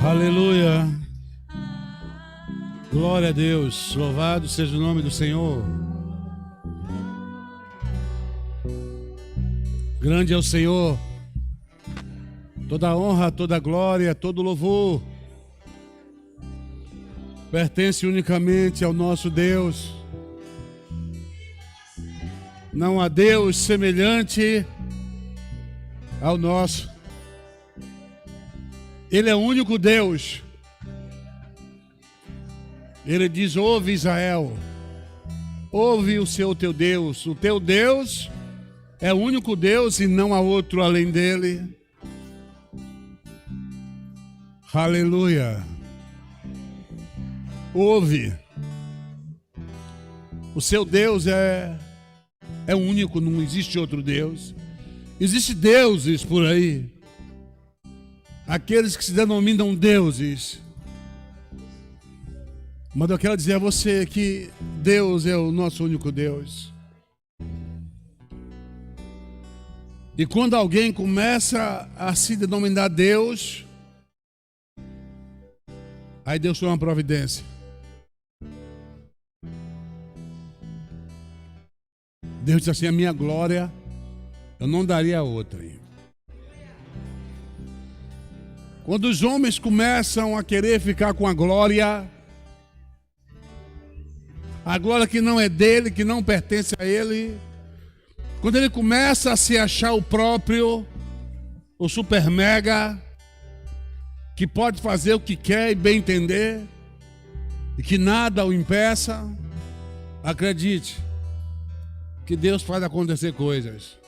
Aleluia. Glória a Deus. Louvado seja o nome do Senhor. Grande é o Senhor. Toda honra, toda glória, todo louvor pertence unicamente ao nosso Deus. Não há Deus semelhante ao nosso. Ele é o único Deus. Ele diz: ouve Israel, ouve o seu teu Deus. O teu Deus é o único Deus e não há outro além dele. Aleluia. Ouve. O seu Deus é único, não existe outro Deus. Existem deuses por aí, aqueles que se denominam deuses. Mas eu quero dizer a você que Deus é o nosso único Deus. E quando alguém começa a se denominar Deus, aí Deus toma uma providência. Deus diz assim: a minha glória eu não daria a outra. Quando os homens começam a querer ficar com a glória que não é dele, que não pertence a ele, quando ele começa a se achar o próprio, o super mega, que pode fazer o que quer e bem entender, e que nada o impeça, acredite que Deus faz acontecer coisas.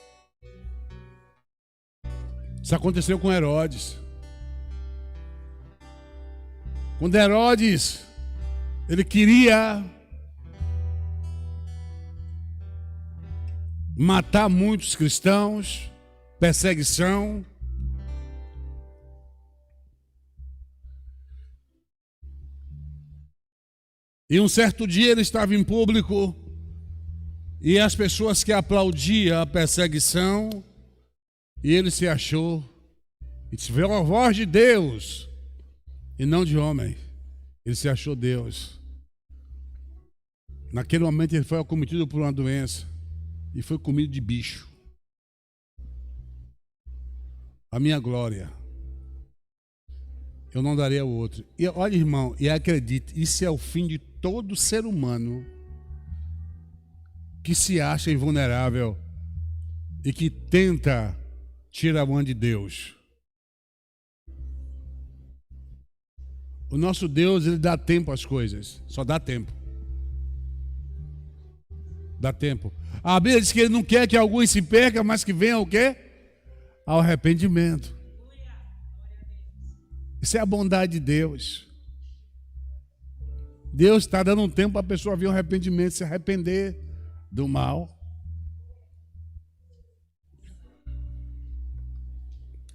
Isso aconteceu com Herodes. Quando Herodes, ele queria matar muitos cristãos, perseguição. E um certo dia ele estava em público e as pessoas que aplaudiam a perseguição, e ele se achou, e disse: veio a voz de Deus e não de homem. Ele se achou Deus. Naquele momento ele foi acometido por uma doença e foi comido de bicho. A minha glória eu não darei ao outro. E olha, irmão, e acredite, isso é o fim de todo ser humano que se acha invulnerável e que tenta tirar a mão de Deus. O nosso Deus, ele dá tempo às coisas, só dá tempo. Dá tempo. A Bíblia diz que ele não quer que alguns se percam, mas que venham o quê? Ao arrependimento. Isso é a bondade de Deus. Deus está dando um tempo para a pessoa vir ao arrependimento, se arrepender do mal.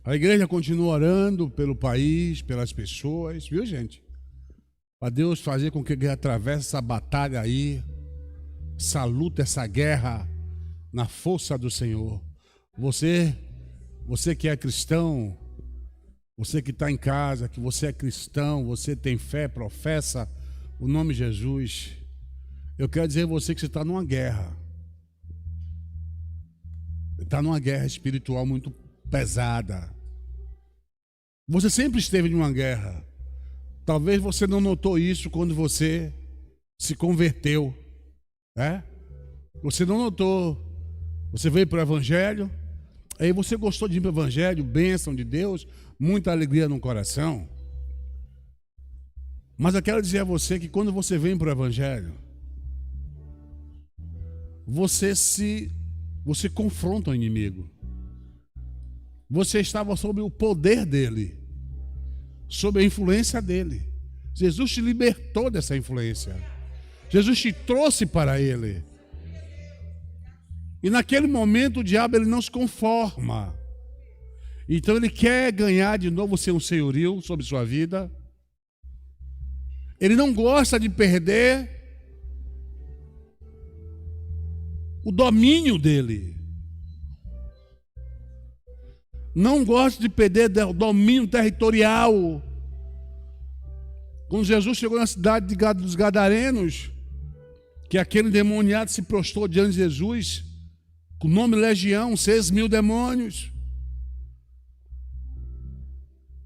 A igreja continua orando pelo país, pelas pessoas, viu, gente? Para Deus fazer com que a igreja atravesse essa batalha aí, essa luta, essa guerra, na força do Senhor. Você que é cristão, você que está em casa, que você é cristão, você tem fé, professa o nome de Jesus, eu quero dizer a você que você está numa guerra. Está numa guerra espiritual muito pesada. Você sempre esteve em uma guerra. Talvez você não notou isso quando você se converteu. Você não notou. Você veio para o Evangelho, aí você gostou de ir para o Evangelho, bênção de Deus, muita alegria no coração. Mas eu quero dizer a você que quando você vem para o Evangelho, você confronta o inimigo. Você estava sob o poder dele, sob a influência dele. Jesus te libertou dessa influência. Jesus te trouxe para ele. E naquele momento o diabo, ele não se conforma. Então ele quer ganhar de novo ser um senhorio sobre sua vida. Ele não gosta de perder o domínio dele. Não gosta de perder o domínio territorial. Quando Jesus chegou na cidade dos Gadarenos, que aquele endemoniado se prostrou diante de Jesus, com o nome Legião, 6.000 demônios.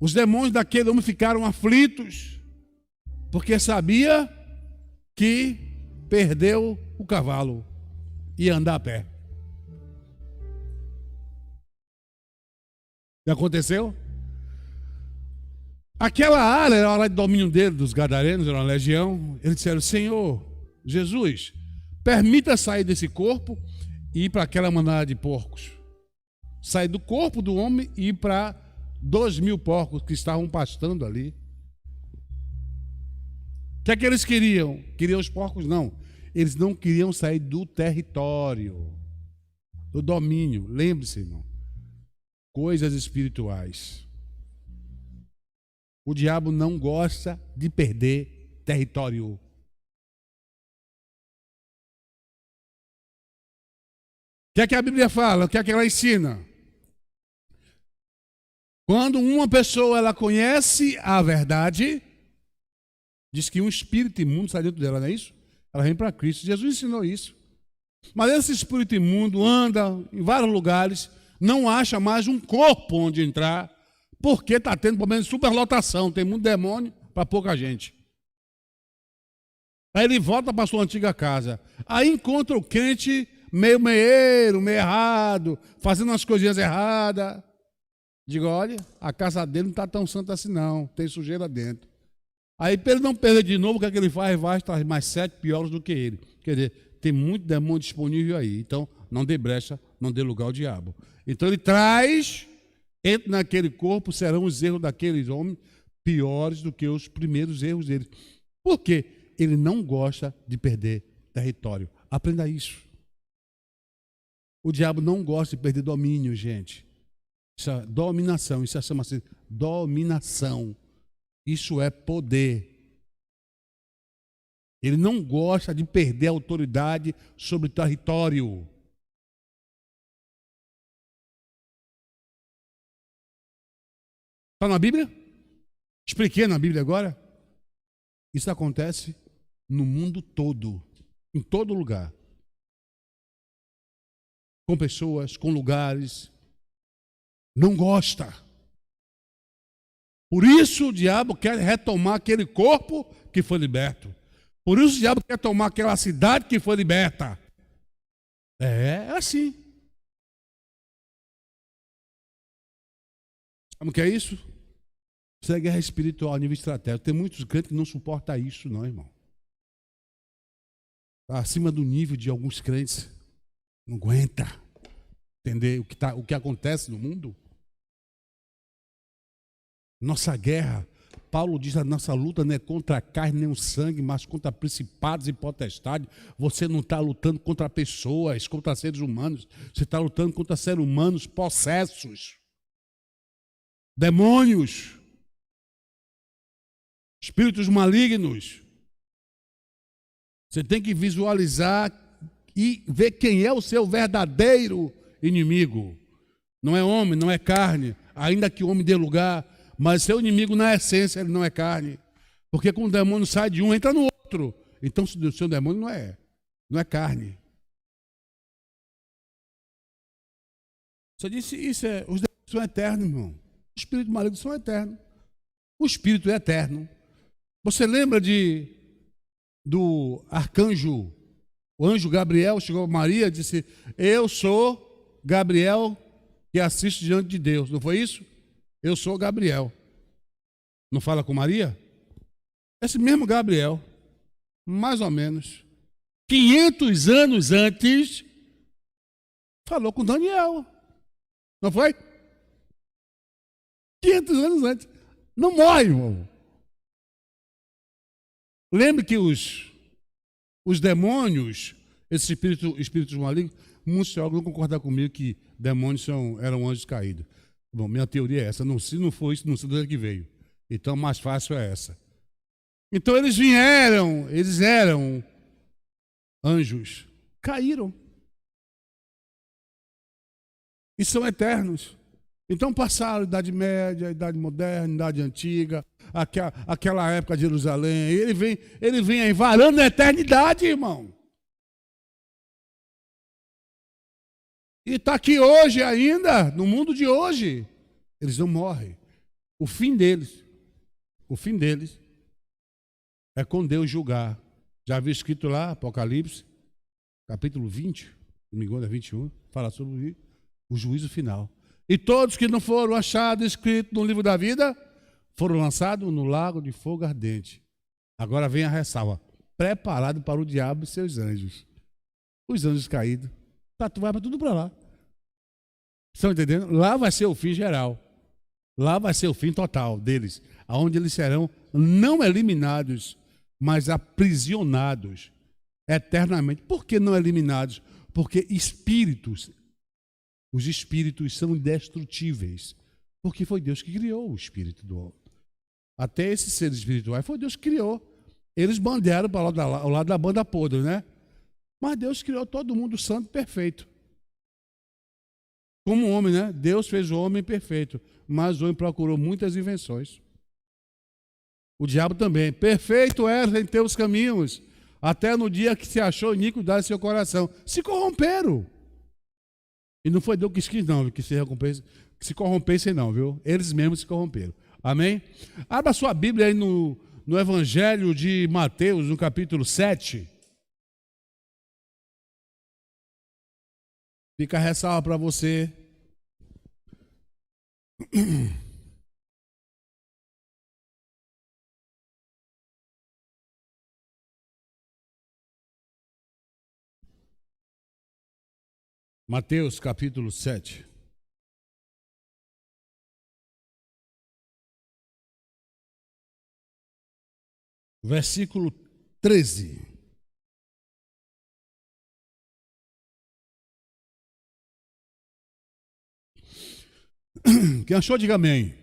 Os demônios daquele homem ficaram aflitos, porque sabia que perdeu o cavalo e ia andar a pé. E aconteceu? Aquela área era a área de domínio dele, dos Gadarenos, era uma legião. Eles disseram: Senhor Jesus, permita sair desse corpo e ir para aquela manada de porcos. Sair do corpo do homem e ir para 2.000 porcos que estavam pastando ali. O que é que eles queriam? Queriam os porcos? Não. Eles não queriam sair do território, do domínio. Lembre-se, irmão. Coisas espirituais. O diabo não gosta de perder território. O que é que a Bíblia fala? O que é que ela ensina? Quando uma pessoa ela conhece a verdade, diz que um espírito imundo sai dentro dela, não é isso? Ela vem para Cristo. Jesus ensinou isso. Mas esse espírito imundo anda em vários lugares, não acha mais um corpo onde entrar, porque está tendo problema de superlotação, tem muito demônio para pouca gente. Aí ele volta para a sua antiga casa. Aí encontra o crente meio meio errado, fazendo umas coisinhas erradas. Digo: olha, a casa dele não está tão santa assim não, tem sujeira dentro. Aí para ele não perder de novo, o que é que ele faz? Vai traz mais 7 piores do que ele. Quer dizer, tem muito demônio disponível aí. Então, não dê brecha, não dê lugar ao diabo. Então ele traz, entra naquele corpo, serão os erros daqueles homens piores do que os primeiros erros dele. Por quê? Ele não gosta de perder território. Aprenda isso. O diabo não gosta de perder domínio, gente. Isso é dominação, isso chama-se dominação. Isso é poder. Ele não gosta de perder a autoridade sobre o território. Está na Bíblia? Expliquei na Bíblia agora. Isso acontece no mundo todo, em todo lugar. Com pessoas, com lugares. Não gosta. Por isso o diabo quer retomar aquele corpo que foi liberto. Por isso o diabo quer tomar aquela cidade que foi liberta. É assim. Sabe o que é isso? Isso é guerra espiritual a nível estratégico. Tem muitos crentes que não suportam isso, não, irmão. Está acima do nível de alguns crentes. Não aguenta entender o que acontece no mundo. Nossa guerra, Paulo diz, a nossa luta não é contra a carne nem o sangue, mas contra principados e potestades. Você não está lutando contra pessoas, contra seres humanos. Você está lutando contra seres humanos possessos, demônios, espíritos malignos. Você tem que visualizar e ver quem é o seu verdadeiro inimigo. Não é homem, não é carne, ainda que o homem dê lugar. Mas seu inimigo, na essência, ele não é carne. Porque quando o demônio sai de um, entra no outro. Então, o seu demônio não é carne. Você disse, os demônios são eternos, irmão. Os espíritos malignos são eternos. O espírito é eterno. Você lembra do arcanjo, o anjo Gabriel chegou a Maria e disse: eu sou Gabriel que assiste diante de Deus. Não foi isso? Eu sou Gabriel. Não fala com Maria? Esse mesmo Gabriel, mais ou menos, 500 anos antes, falou com Daniel. Não foi? 500 anos antes. Não morre, irmão. Lembre que os demônios, esses espíritos malignos, muitos teólogos não concordam comigo que demônios eram anjos caídos. Bom, minha teoria é essa. Se não for isso, não sei de onde que veio. Então, mais fácil é essa. Então, eles eram anjos. Caíram. E são eternos. Então, passaram a Idade Média, a Idade Moderna, a Idade Antiga, aquela época de Jerusalém. Ele vem aí varando a eternidade, irmão. E está aqui hoje ainda, no mundo de hoje. Eles não morrem. O fim deles é com Deus julgar. Já vi escrito lá, Apocalipse, capítulo 20, se não me engano é 21, fala sobre o juízo final. E todos que não foram achados escritos no livro da vida, foram lançados no lago de fogo ardente. Agora vem a ressalva, preparado para o diabo e seus anjos. Os anjos caídos. Vai para tudo para lá. Estão entendendo? Lá vai ser o fim geral. Lá vai ser o fim total deles. Onde eles serão não eliminados, mas aprisionados eternamente. Por que não eliminados? Porque os espíritos são indestrutíveis. Porque foi Deus que criou o espírito do homem. Até esses seres espirituais foi Deus que criou. Eles bandearam para o lado da banda podre, né? Mas Deus criou todo mundo santo e perfeito. Como o homem, né? Deus fez o homem perfeito, mas o homem procurou muitas invenções. O diabo também. Perfeito era em teus caminhos, até no dia que se achou iniquidade em seu coração. Se corromperam. E não foi Deus que quis, não, que se corrompessem, não, viu? Eles mesmos se corromperam. Amém? Abra sua Bíblia aí no Evangelho de Mateus, no capítulo 7. Fica a ressalva para você. Mateus capítulo 7. Versículo 13. Quem achou, diga amém.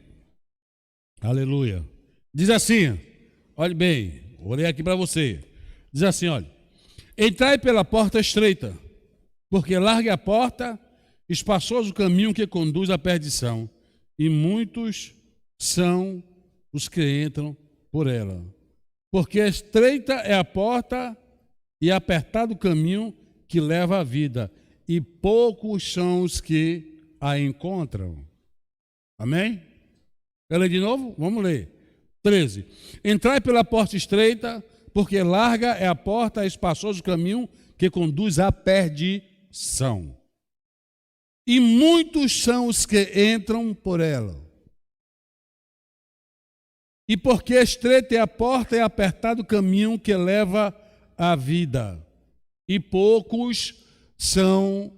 Aleluia. Diz assim, olhe bem, vou ler aqui para você. Diz assim, olha. Entrai pela porta estreita, porque larga é a porta, espaçoso o caminho que conduz à perdição, e muitos são os que entram por ela. Porque estreita é a porta e apertado o caminho que leva à vida, e poucos são os que a encontram. Amém? Quer ler de novo? Vamos ler. 13. Entrai pela porta estreita, porque larga é a porta, espaçoso o caminho que conduz à perdição. E muitos são os que entram por ela. E porque estreita é a porta e apertado o caminho que leva à vida. E poucos são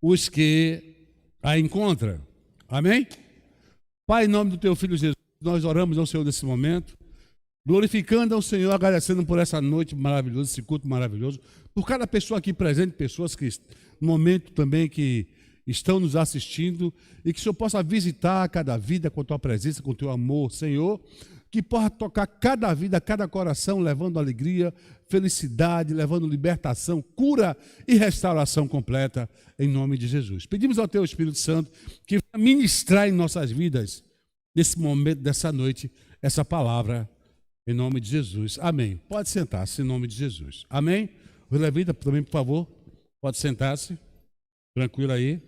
os que a encontram. Amém? Pai, em nome do teu Filho Jesus, nós oramos ao Senhor nesse momento, glorificando ao Senhor, agradecendo por essa noite maravilhosa, esse culto maravilhoso, por cada pessoa aqui presente, pessoas que, no momento também que estão nos assistindo, e que o Senhor possa visitar cada vida com a tua presença, com o teu amor, Senhor, que possa tocar cada vida, cada coração, levando alegria, felicidade, levando libertação, cura e restauração completa, em nome de Jesus. Pedimos ao teu Espírito Santo que venha ministrar em nossas vidas, nesse momento, dessa noite, essa palavra, em nome de Jesus. Amém. Pode sentar-se em nome de Jesus. Amém. O levita também, por favor, pode sentar-se. Tranquilo aí.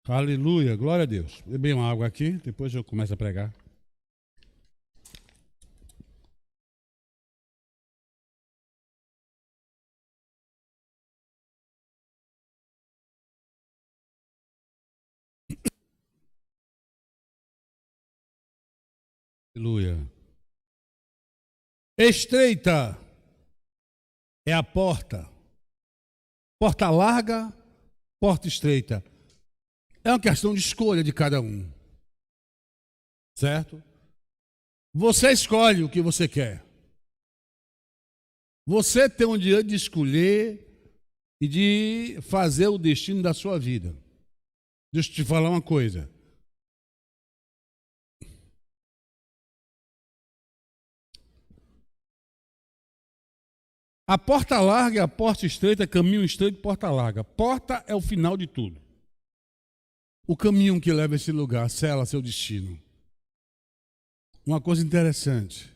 Aleluia, glória a Deus. Beber uma água aqui, depois eu começo a pregar. Aleluia. Estreita é a porta. Porta larga, porta estreita. É uma questão de escolha de cada um. Certo? Você escolhe o que você quer. Você tem o direito de escolher e de fazer o destino da sua vida. Deixa eu te falar uma coisa. A porta larga é a porta estreita, caminho estreito, porta larga. Porta é o final de tudo. o caminho que leva a esse lugar sela seu destino. Uma coisa interessante.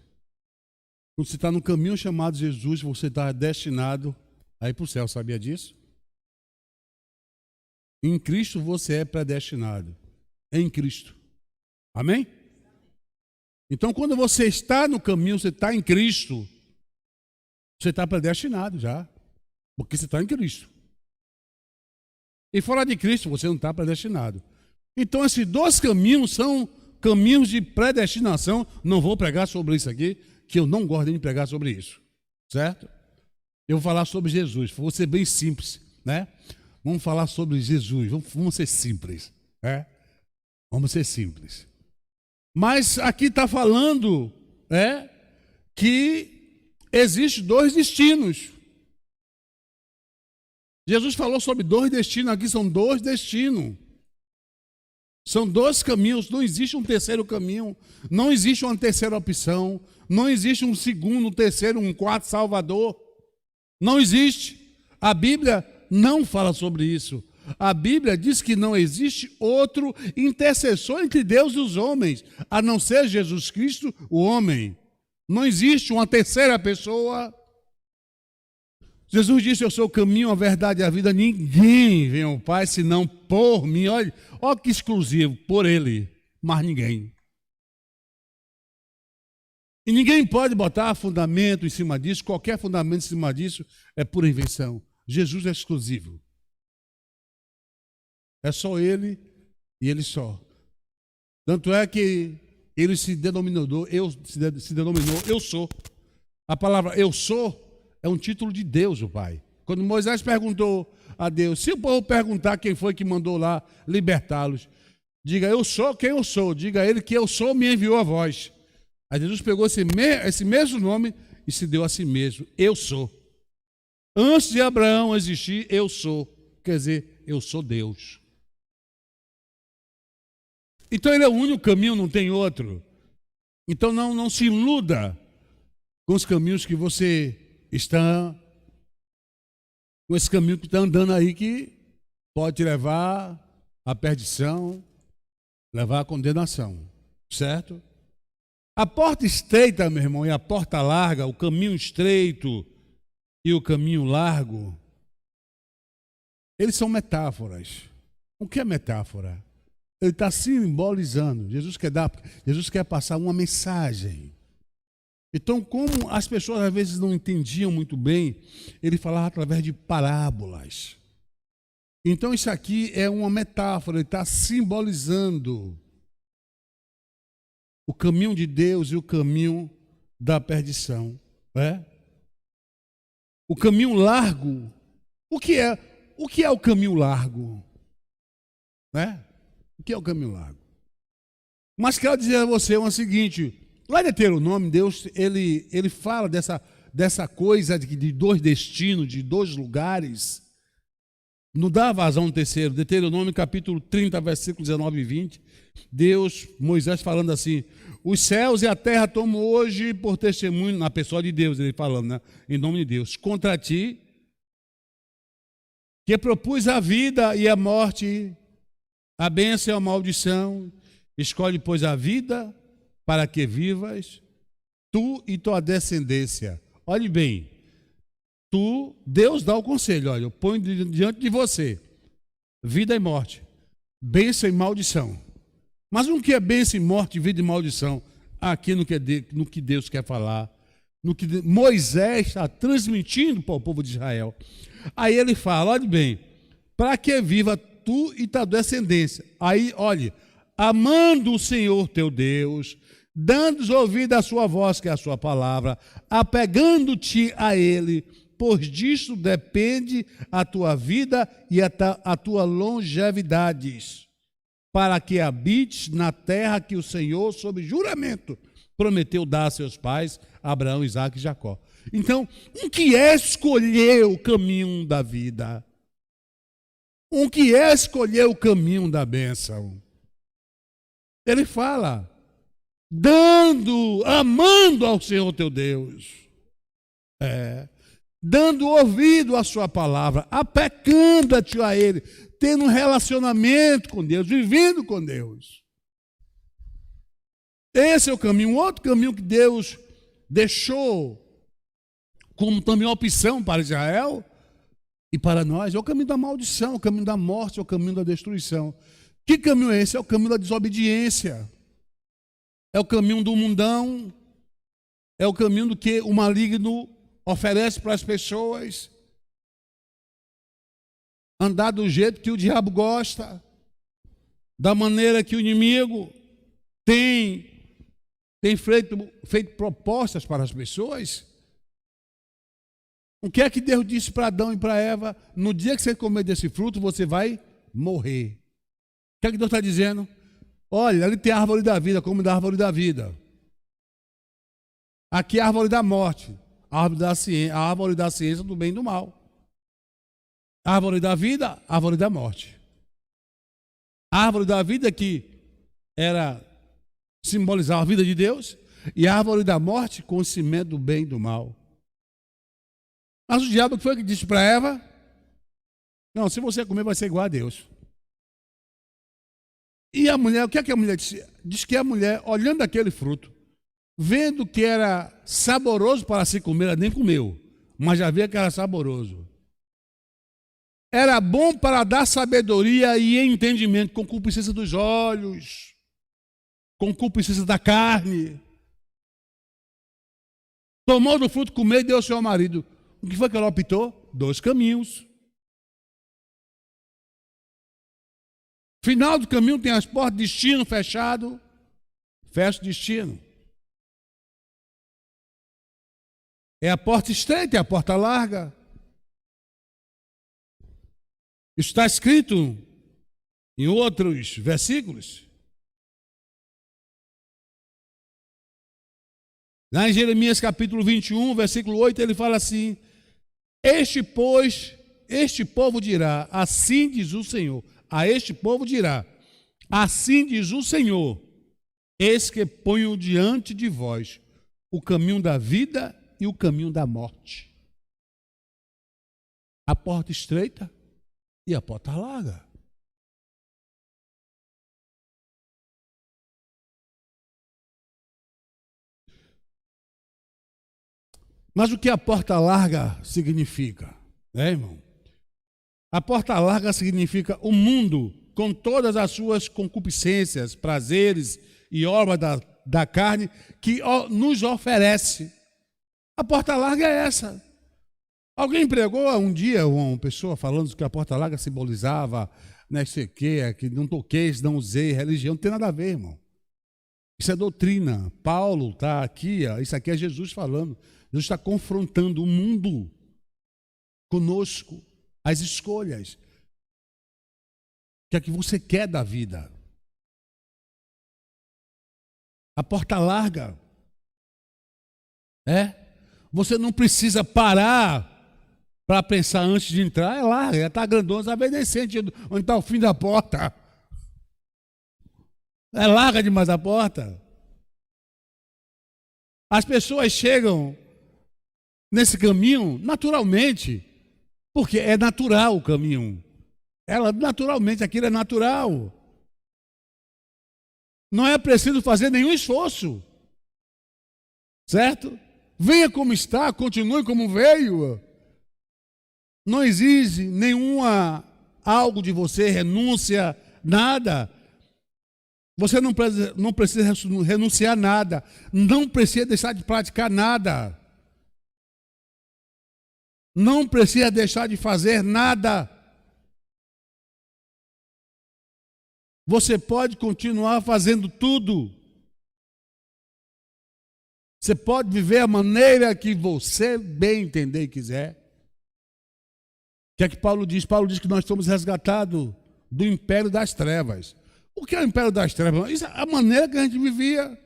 Quando você está no caminho chamado Jesus, você está destinado a ir para o céu. Sabia disso? Em Cristo você é predestinado. Em Cristo. Amém? Então, quando você está no caminho, você está em Cristo, você está predestinado já. Porque você está em Cristo. E fora de Cristo, você não está predestinado. Então, esses dois caminhos são caminhos de predestinação. Não vou pregar sobre isso aqui, que eu não gosto de pregar sobre isso. Certo? Eu vou falar sobre Jesus. Vou ser bem simples, né? Vamos falar sobre Jesus. Vamos ser simples, né? Vamos ser simples. Mas aqui está falando que existem dois destinos. Jesus falou sobre dois destinos. Aqui são dois destinos. São dois caminhos. Não existe um terceiro caminho. Não existe uma terceira opção. Não existe um segundo, um terceiro, um quarto salvador. Não existe. A Bíblia não fala sobre isso. A Bíblia diz que não existe outro intercessor entre Deus e os homens, a não ser Jesus Cristo, o homem. Não existe uma terceira pessoa. Jesus disse: eu sou o caminho, a verdade e a vida. Ninguém vem ao Pai senão por mim. Olha que exclusivo, por Ele, mas ninguém. E ninguém pode botar fundamento em cima disso. Qualquer fundamento em cima disso é pura invenção. Jesus é exclusivo. É só Ele e Ele só. Tanto é que Ele se denominou eu sou. A palavra eu sou é um título de Deus, o Pai. Quando Moisés perguntou a Deus, se o povo perguntar quem foi que mandou lá libertá-los, diga eu sou quem eu sou. Diga a ele que eu sou me enviou a voz. Aí Jesus pegou esse mesmo nome e se deu a si mesmo. Eu sou. Antes de Abraão existir, eu sou. Quer dizer, eu sou Deus. Então ele é o único caminho, não tem outro. Então não se iluda com os caminhos que você está, com esse caminho que está andando aí, que pode te levar à perdição, levar à condenação. Certo? A porta estreita, meu irmão, e a porta larga, o caminho estreito e o caminho largo, eles são metáforas. O que é metáfora? Ele está simbolizando. Jesus quer passar uma mensagem. Então, como as pessoas às vezes não entendiam muito bem, ele falava através de parábolas. Então, isso aqui é uma metáfora, ele está simbolizando o caminho de Deus e o caminho da perdição. O caminho largo. O que é o caminho largo? O que é o caminho largo? Mas quero dizer a você o seguinte: lá em Deuteronômio, Deus ele fala dessa coisa de dois destinos, de dois lugares. Não dá vazão no terceiro. Deuteronômio capítulo 30, versículos 19 e 20. Moisés falando assim: os céus e a terra tomam hoje por testemunho, na pessoa de Deus, ele falando, né? Em nome de Deus, contra ti, que propus a vida e a morte, a bênção e a maldição. Escolhe, pois, a vida para que vivas, tu e tua descendência. Olhe bem, Deus dá o conselho, olha, eu ponho diante de você vida e morte, bênção e maldição. Mas o que é bênção e morte, vida e maldição? Aqui no que Deus quer falar, no que Moisés está transmitindo para o povo de Israel. Aí ele fala, olhe bem, para que viva tu e tua descendência. Aí, olhe, amando o Senhor teu Deus, dando ouvido à sua voz, que é a sua palavra, apegando-te a Ele, pois disso depende a tua vida e a tua longevidade, para que habites na terra que o Senhor, sob juramento, prometeu dar a seus pais, Abraão, Isaque e Jacó. Então, o que é escolher o caminho da vida? O que é escolher o caminho da bênção? Ele fala, amando ao Senhor teu Deus, dando ouvido à sua palavra, apegando-te a Ele. tendo um relacionamento com Deus, vivendo com Deus. Esse é o caminho. Um outro caminho que Deus deixou como também opção para Israel e para nós é o caminho da maldição, o caminho da morte, é o caminho da destruição. Que caminho é esse? É o caminho da desobediência. É o caminho do mundão. É o caminho do que o maligno oferece para as pessoas. Andar do jeito que o diabo gosta, da maneira que o inimigo tem feito propostas para as pessoas. O que é que Deus disse para Adão e para Eva? No dia que você comer desse fruto, você vai morrer. O que é que Deus está dizendo? Olha, ali tem a árvore da vida, come da árvore da vida. Aqui é a árvore da morte, a árvore da ciência do bem e do mal. A árvore da vida, a árvore da morte. A árvore da vida que era simbolizar a vida de Deus, e a árvore da morte, conhecimento do bem e do mal. Mas o diabo que foi que disse para Eva? Não, se você comer vai ser igual a Deus. E a mulher, o que é que a mulher disse? Diz que a mulher, olhando aquele fruto, vendo que era saboroso para se comer, ela nem comeu, mas já via que era saboroso. Era bom para dar sabedoria e entendimento, concupiscência dos olhos, concupiscência da carne. Tomou do fruto, comeu e deu ao seu marido. O que foi que ela optou? 2 caminhos. Final do caminho tem as portas, destino fechado. Fecha o destino. É a porta estreita, é a porta larga. Está escrito em outros versículos. Lá em Jeremias capítulo 21, versículo 8, ele fala assim: este povo dirá, assim diz o Senhor. A este povo dirá, assim diz o Senhor, eis que ponho diante de vós o caminho da vida e o caminho da morte. A porta estreita e a porta larga. Mas o que a porta larga significa, né, irmão? A porta larga significa o mundo com todas as suas concupiscências, prazeres e obras da carne que nos oferece. A porta larga é essa. Alguém pregou um dia uma pessoa falando que a porta larga simbolizava, não sei o quê, que não toqueis, não usei, religião. Não tem nada a ver, irmão. Isso é doutrina. Paulo está aqui, isso aqui é Jesus falando. Jesus está confrontando o mundo conosco, as escolhas. O que é que você quer da vida? A porta larga. Você não precisa parar para pensar antes de entrar. É larga, ela está grandona, está bem decente, onde está o fim da porta. É larga demais a porta. As pessoas chegam nesse caminho naturalmente, porque é natural o caminho. Naturalmente, aquilo é natural. Não é preciso fazer nenhum esforço. Certo? Venha como está, continue como veio. Não exige algo de você, renúncia, nada. Você não precisa renunciar a nada. Não precisa deixar de praticar nada. Não precisa deixar de fazer nada. Você pode continuar fazendo tudo. Você pode viver a maneira que você bem entender e quiser. O que é que Paulo diz? Paulo diz que nós somos resgatados do império das trevas. O que é o império das trevas? Isso é a maneira que a gente vivia.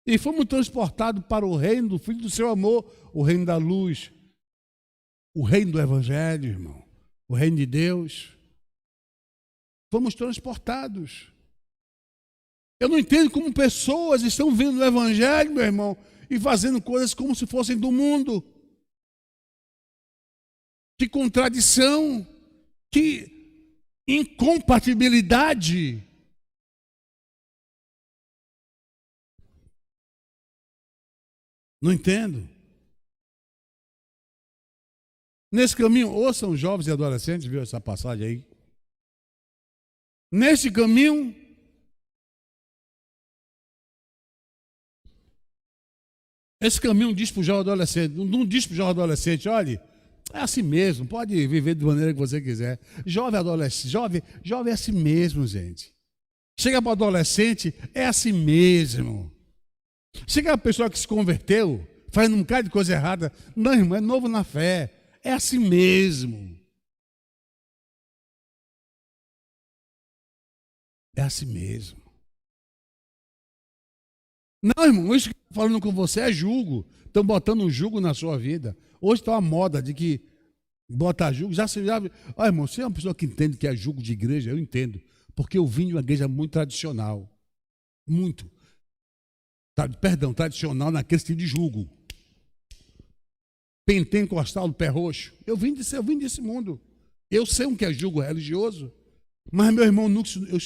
E fomos transportados para o reino do Filho do seu amor, o reino da luz, o reino do Evangelho, irmão, o reino de Deus. Fomos transportados. Eu não entendo como pessoas estão vendo o Evangelho, meu irmão, e fazendo coisas como se fossem do mundo. Que contradição, que incompatibilidade. Não entendo. Nesse caminho, ouçam jovens e adolescentes, viu essa passagem aí? Nesse caminho, esse caminho diz para o jovem adolescente, não diz para o jovem adolescente, olha, é assim mesmo, pode viver de maneira que você quiser. Jovem adolescente, jovem é assim mesmo, gente. Chega para o adolescente, é assim mesmo. Chega a pessoa que se converteu, fazendo um bocado de coisa errada, não, irmão, é novo na fé, é assim mesmo. É assim mesmo. Não, irmão, isso que eu estou falando com você é julgo. Estão botando um julgo na sua vida. Hoje está uma moda de que botar julgo. Olha, irmão, você é uma pessoa que entende que é julgo de igreja? Eu entendo. Porque eu vim de uma igreja muito tradicional. Muito. Tradicional naquele estilo de julgo. Pentecostal do pé roxo. Eu vim desse mundo. Eu sei o que é julgo religioso. Mas, meu irmão,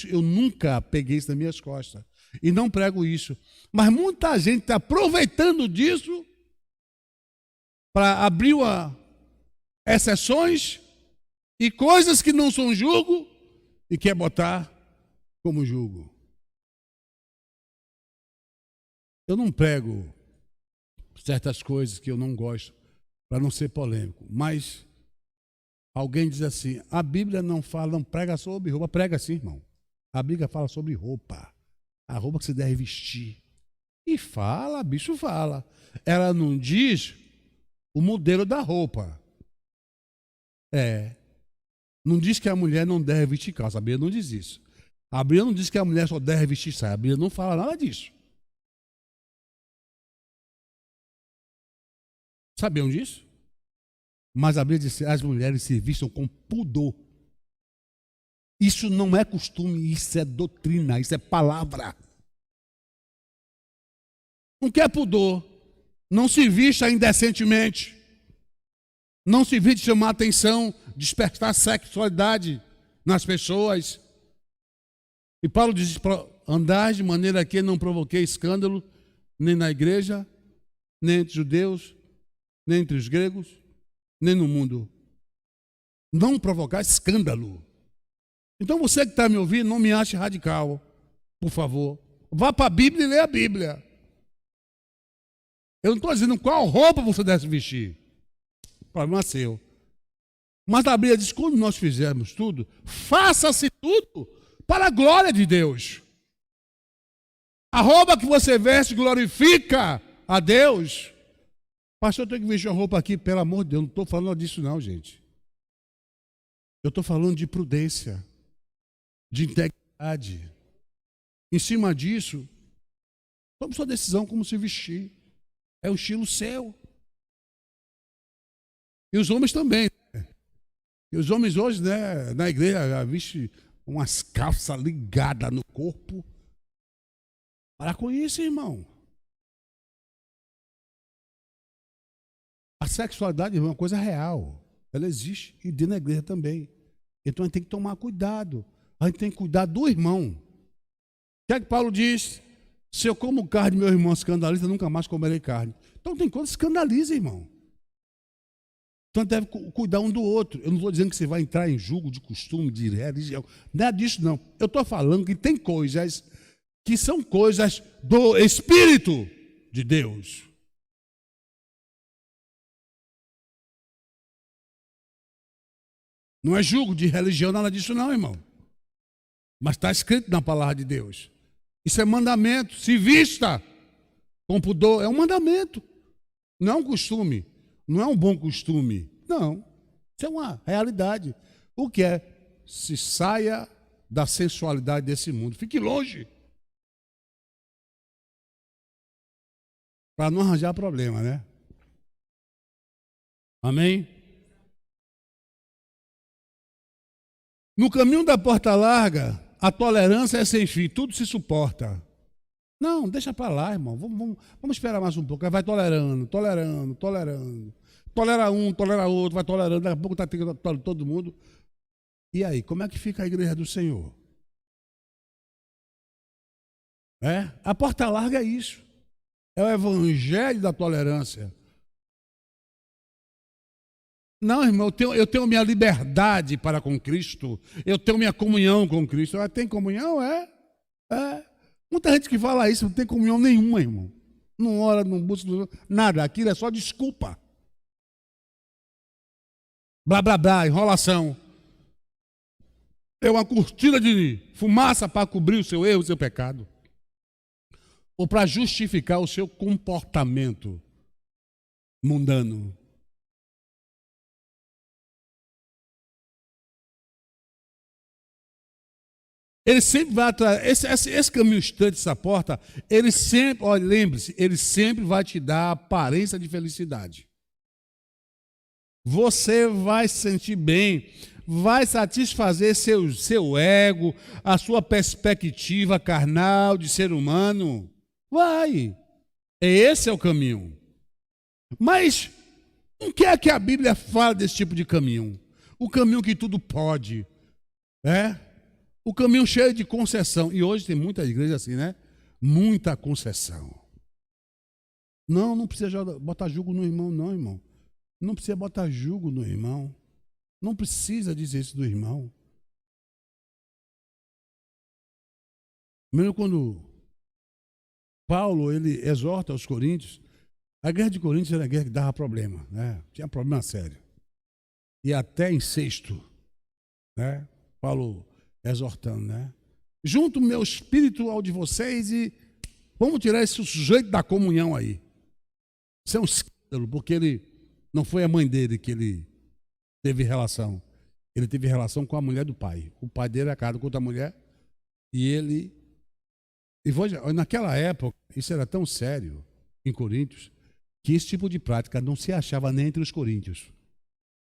eu nunca peguei isso nas minhas costas. E não prego isso. Mas muita gente está aproveitando disso para abrir exceções e coisas que não são julgo e quer botar como julgo. Eu não prego certas coisas que eu não gosto para não ser polêmico. Mas alguém diz assim, a Bíblia não prega sobre roupa. Prega sim, irmão. A Bíblia fala sobre roupa. A roupa que você deve vestir. E fala, bicho fala. Ela não diz o modelo da roupa. Não diz que a mulher não deve vestir calça. A Bíblia não diz isso. A Bíblia não diz que a mulher só deve vestir saia. A Bíblia não fala nada disso. Sabiam disso? Mas a Bíblia diz que as mulheres se vistam com pudor. Isso não é costume, isso é doutrina, isso é palavra. Não quer pudor. Não se vista indecentemente. Não se viste chamar atenção, despertar sexualidade nas pessoas. E Paulo diz para andar de maneira que não provoquei escândalo, nem na igreja, nem entre os judeus, nem entre os gregos, nem no mundo. Não provocar escândalo. Então você que está me ouvindo, não me ache radical, por favor. Vá para a Bíblia e lê a Bíblia. Eu não estou dizendo qual roupa você deve vestir. O problema é seu. Mas a Bíblia diz, quando nós fizermos tudo, faça-se tudo para a glória de Deus. A roupa que você veste glorifica a Deus. Pastor, eu tenho que vestir uma roupa aqui, pelo amor de Deus. Não estou falando disso não, gente. Eu estou falando de prudência, de integridade. Em cima disso, tome sua decisão como se vestir. É o estilo seu. E os homens também. E os homens hoje, né, na igreja, vestem umas calças ligadas no corpo. Para com isso, irmão. A sexualidade é uma coisa real. Ela existe e dentro da igreja também. Então a gente tem que tomar cuidado. A gente tem que cuidar do irmão. O que é que Paulo diz? Se eu como carne, meu irmão escandaliza, nunca mais comerei carne. Então tem coisa que escandaliza, irmão. Então deve cuidar um do outro. Eu não estou dizendo que você vai entrar em julgo de costume, de religião. Nada disso, não. Eu estou falando que tem coisas que são coisas do Espírito de Deus. Não é julgo de religião, nada disso não, irmão. Mas está escrito na palavra de Deus. Isso é mandamento. Se vista com pudor, é um mandamento. Não é um costume. Não é um bom costume. Não. Isso é uma realidade. O que é? Se saia da sensualidade desse mundo. Fique longe. Para não arranjar problema, né? Amém? No caminho da porta larga, a tolerância é sem fim, tudo se suporta. Não, deixa para lá, irmão. Vamos esperar mais um pouco. Aí vai tolerando. Tolera um, tolera outro, vai tolerando. Daqui a pouco está todo mundo. E aí, como é que fica a igreja do Senhor? A porta larga é isso. É o evangelho da tolerância. Não, irmão, eu tenho minha liberdade para com Cristo. Eu tenho minha comunhão com Cristo. Tem comunhão? Muita gente que fala isso, não tem comunhão nenhuma, irmão. Não ora, não busca, nada. Aquilo é só desculpa. Blá, blá, blá, enrolação. É uma cortina de fumaça para cobrir o seu erro, o seu pecado. Ou para justificar o seu comportamento mundano. Ele sempre vai atrás, esse caminho estreito, essa porta, ele sempre, olha, lembre-se, ele sempre vai te dar a aparência de felicidade. Você vai se sentir bem, vai satisfazer seu ego, a sua perspectiva carnal de ser humano. Vai. Esse é o caminho. Mas o que é que a Bíblia fala desse tipo de caminho? O caminho que tudo pode. O caminho cheio de concessão. E hoje tem muita igreja assim, né? Muita concessão. Não precisa botar jugo no irmão, não, irmão. Não precisa botar jugo no irmão. Não precisa dizer isso do irmão. Mesmo quando Paulo ele exorta aos coríntios, a guerra de Coríntios era a guerra que dava problema, né? Tinha problema sério. E até incesto, né? Paulo exortando, né? Junto o meu espírito ao de vocês e vamos tirar esse sujeito da comunhão aí. Isso é um escândalo, porque ele não foi a mãe dele que ele teve relação. Ele teve relação com a mulher do pai. O pai dele era casado com outra mulher e ele... naquela época, isso era tão sério em Coríntios, que esse tipo de prática não se achava nem entre os coríntios.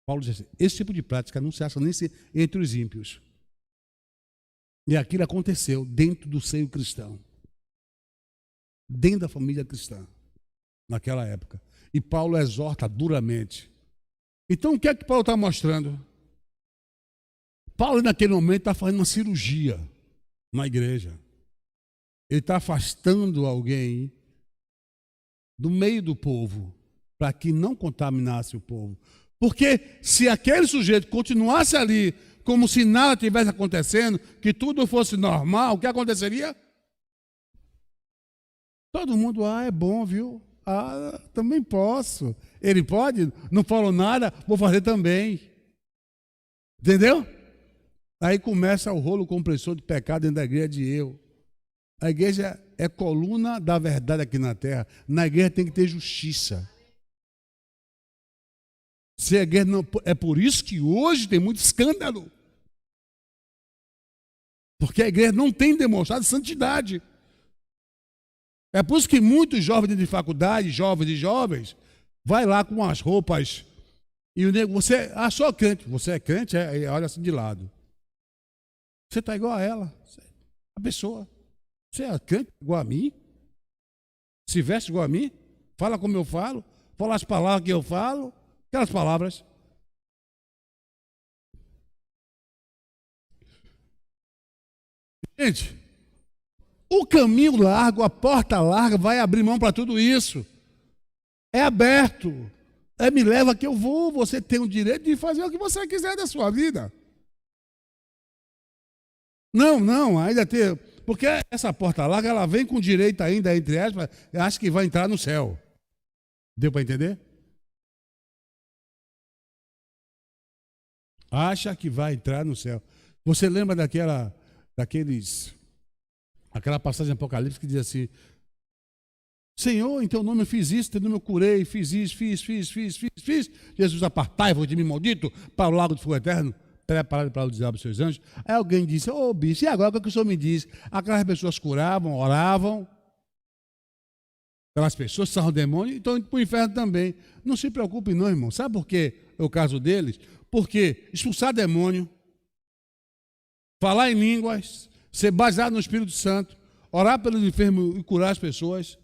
Paulo diz assim, esse tipo de prática não se acha nem entre os ímpios. E aquilo aconteceu dentro do seio cristão. Dentro da família cristã. Naquela época. E Paulo exorta duramente. Então o que é que Paulo está mostrando? Paulo naquele momento está fazendo uma cirurgia na igreja. Ele está afastando alguém do meio do povo para que não contaminasse o povo. Porque se aquele sujeito continuasse ali como se nada tivesse acontecendo, que tudo fosse normal, o que aconteceria? Todo mundo, é bom, viu? Também posso. Ele pode? Não falou nada, vou fazer também. Entendeu? Aí começa o rolo compressor de pecado dentro da igreja de eu. A igreja é coluna da verdade aqui na terra. Na igreja tem que ter justiça. Se a igreja não, é por isso que hoje tem muito escândalo. Porque a igreja não tem demonstrado santidade. É por isso que muitos jovens de faculdade, jovens e jovens, vai lá com as roupas e o nego, você, sou crente. Você é crente? E olha assim de lado. Você está igual a ela, a pessoa. Você é crente igual a mim? Se veste igual a mim? Fala como eu falo? Fala as palavras que eu falo? Aquelas palavras. Gente, o caminho largo, a porta larga vai abrir mão para tudo isso. É aberto. Me leva que eu vou. Você tem o direito de fazer o que você quiser da sua vida. Não, ainda tem... Porque essa porta larga, ela vem com direito ainda, entre aspas, acha que vai entrar no céu. Deu para entender? Acha que vai entrar no céu. Você lembra daquela passagem apocalíptica que diz assim, Senhor, em teu nome eu fiz isso, em teu nome eu curei, fiz isso, fiz. Jesus, apartai-vos de mim, maldito, para o lago de fogo eterno, preparado para o diabo dos seus anjos. Aí alguém disse, bicho, e agora o que o senhor me diz? Aquelas pessoas curavam, oravam, aquelas pessoas saíram demônio, então para o inferno também. Não se preocupe não, irmão. Sabe por que é o caso deles? Porque expulsar demônio, falar em línguas, ser baseado no Espírito Santo, orar pelos enfermos e curar as pessoas,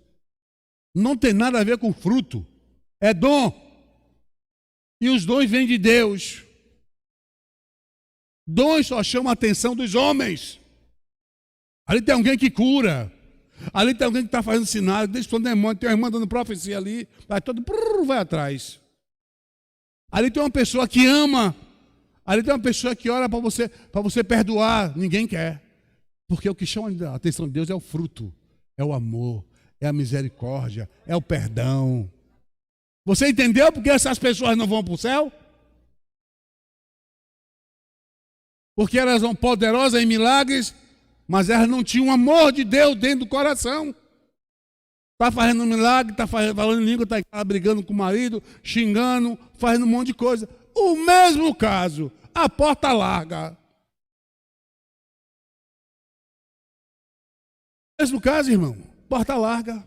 não tem nada a ver com fruto. É dom. E os dons vêm de Deus. Dons só chamam a atenção dos homens. Ali tem alguém que cura. Ali tem alguém que está fazendo sinais. Deixa o demônio. Tem uma irmã dando profecia ali. Vai todo, vai atrás. Ali tem uma pessoa que ama. Ali tem uma pessoa que ora para você perdoar. Ninguém quer. Porque o que chama a atenção de Deus é o fruto. É o amor. É a misericórdia. É o perdão. Você entendeu porque essas pessoas não vão para o céu? Porque elas são poderosas em milagres, mas elas não tinham o amor de Deus dentro do coração. Está fazendo um milagre, está falando em língua, está brigando com o marido, xingando, fazendo um monte de coisa. O mesmo caso, a porta larga. O mesmo caso, irmão, porta larga,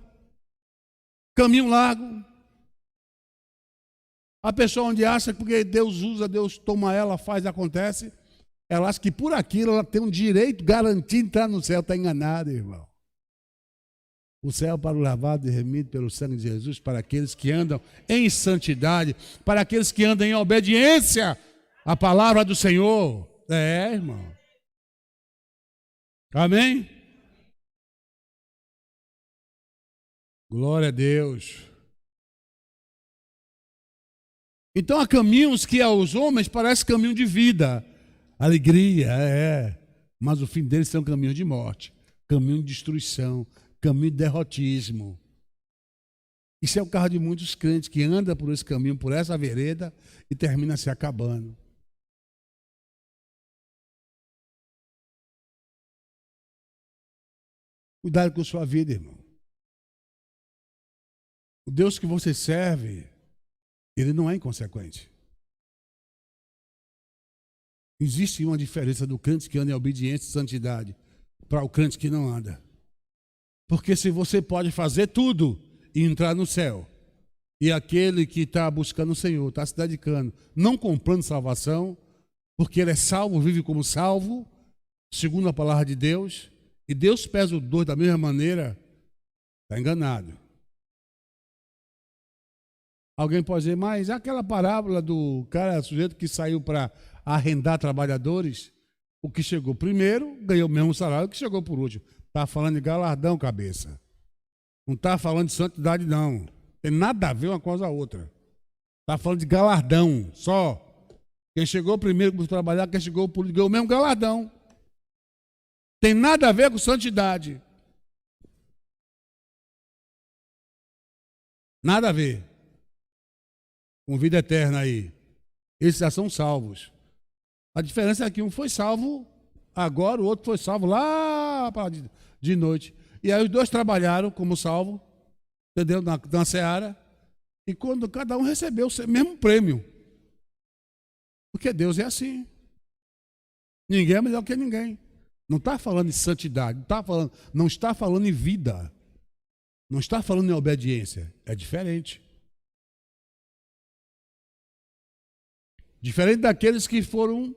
caminho largo. A pessoa onde acha que porque Deus usa, Deus toma ela, faz, acontece, ela acha que por aquilo ela tem um direito garantido de entrar no céu, está enganada, irmão. O céu para o lavado e remido pelo sangue de Jesus, para aqueles que andam em santidade, para aqueles que andam em obediência à palavra do Senhor. É, irmão. Amém? Glória a Deus. Então há caminhos que aos homens parece caminho de vida, alegria, mas o fim deles são caminhos de morte, caminho de destruição, caminho de derrotismo. Isso é o caso de muitos crentes que andam por esse caminho, por essa vereda e termina se acabando. Cuidado com a sua vida, irmão. O Deus que você serve, ele não é inconsequente. Existe uma diferença do crente que anda em obediência e santidade para o crente que não anda. Porque se você pode fazer tudo e entrar no céu, e aquele que está buscando o Senhor, está se dedicando, não comprando salvação, porque ele é salvo, vive como salvo, segundo a palavra de Deus, e Deus pesa os dois da mesma maneira, está enganado. Alguém pode dizer, mas aquela parábola do cara, sujeito que saiu para arrendar trabalhadores, o que chegou primeiro ganhou o mesmo salário que chegou por último. Está falando de galardão, cabeça. Não está falando de santidade, não. Tem nada a ver uma coisa com a outra. Está falando de galardão, só. Quem chegou primeiro para trabalhar, quem chegou por último, ganhou o mesmo galardão. Tem nada a ver com santidade. Nada a ver. Com vida eterna aí. Esses já são salvos. A diferença é que um foi salvo agora, o outro foi salvo lá de noite. E aí os dois trabalharam como salvo, entendeu? Na seara. E quando cada um recebeu o mesmo prêmio. Porque Deus é assim. Ninguém é melhor que ninguém. Não está falando em santidade, não está falando em vida. Não está falando em obediência. É diferente. Diferente daqueles que foram